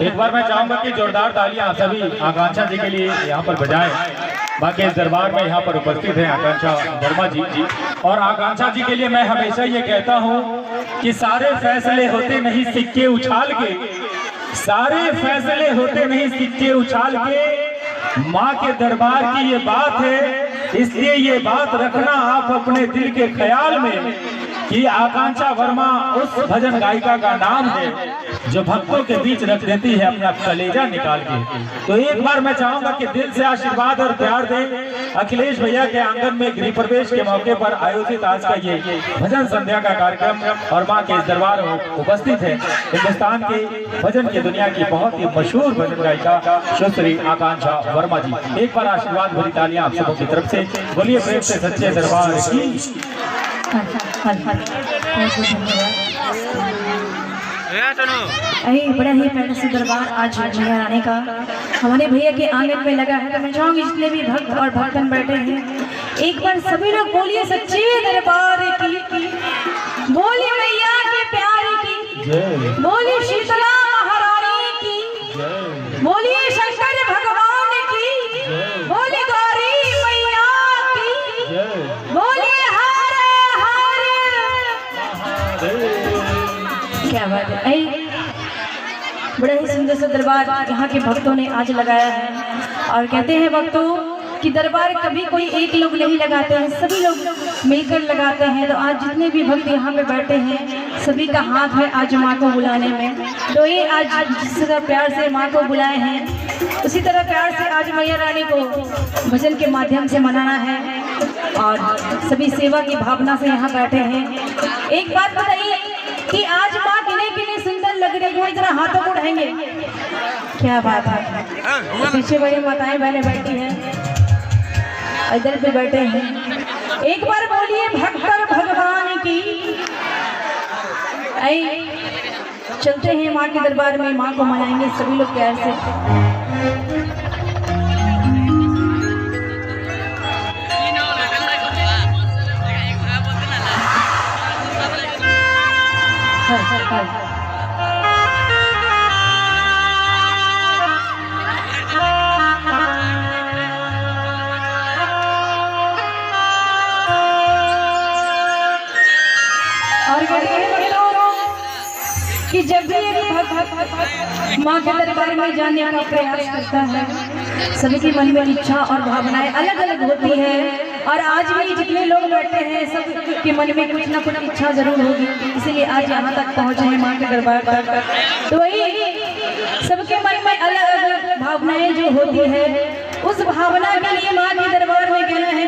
एक बार मैं चाहूंगा कि जोरदार तालियां आप सभी आकांक्षा जी के लिए यहाँ पर बजाएं। बाकी इस दरबार में यहाँ पर उपस्थित है आकांक्षा वर्मा जी। और आकांक्षा जी के लिए मैं हमेशा ये कहता हूँ कि सारे फैसले होते नहीं सिक्के उछाल के, सारे फैसले होते नहीं सिक्के उछाल के। माँ के दरबार की ये बात है, इसलिए ये बात रखना आप अपने दिल के ख्याल में कि आकांक्षा वर्मा उस भजन गायिका का नाम है जो भक्तों के बीच रख देती है अपना कलेजा निकाल के। तो एक बार मैं चाहूंगा कि दिल से आशीर्वाद और प्यार दें अखिलेश भैया के आंगन में गृह प्रवेश के मौके पर आयोजित आज का ये भजन संध्या का कार्यक्रम और मां के इस दरबार में उपस्थित है हिंदुस्तान के भजन की दुनिया की बहुत ही मशहूर भजन गायिका श्री आकांक्षा वर्मा जी। एक बार आशीर्वाद भरी तालियां आप सबों की तरफ से बोलिए प्रेम से सच्चे दरबार की। बड़ा ही प्यारा सा दरबार आज मैया रानी का हमारे भैया के आंगन में लगा है। तो मैं चाहूंगी जितने भी भक्त और भक्तन बैठे हैं एक बार सभी लोग बोलिए सच्चे दरबार की, बोलिए मैया के प्यार की, बोलिए शीतला महारानी की, बोलिए शंकर भगवान की, बोलिए गौरी मैया की, बोलिए क्या बात है। बड़ा ही सुंदर सा दरबार यहाँ के भक्तों ने आज लगाया है। और कहते हैं भक्तों कि दरबार कभी कोई एक लोग नहीं लगाते हैं, सभी लोग मिलकर लगाते हैं। तो आज जितने भी भक्त यहाँ पे बैठे हैं सभी का हाथ है आज माँ को बुलाने में। तो ये आज जिस तरह प्यार से माँ को बुलाए हैं उसी तरह प्यार से आज मैया रानी को भजन के माध्यम से मनाना है और सभी सेवा की भावना से यहाँ बैठे हैं। एक बात बताइए कि आज माँ कितने सुंदर लग रही है, जरा हाथों को उठाएंगे। क्या बात है, पीछे बड़ी माताएं बहनें बैठी हैं, इधर पे बैठे हैं। एक बार बोलिए भक्तर भगवान की। चलते हैं माँ के दरबार में, माँ को मनाएंगे सभी लोग प्यार से। और कि जब भी एक भक्त माँ के दरबार में जाने का प्रयास करता है सभी के मन में इच्छा और भावनाएं अलग अलग होती है। और आज भी जितने लोग बैठे हैं सब के मन में कुछ ना कुछ इच्छा जरूर होगी, इसीलिए आज यहाँ तक पहुँचे हैं माँ के दरबार तक। तो वही सबके मन में अलग अलग भावनाएं जो होती है उस भावना के लिए माँ के दरबार में कहना है।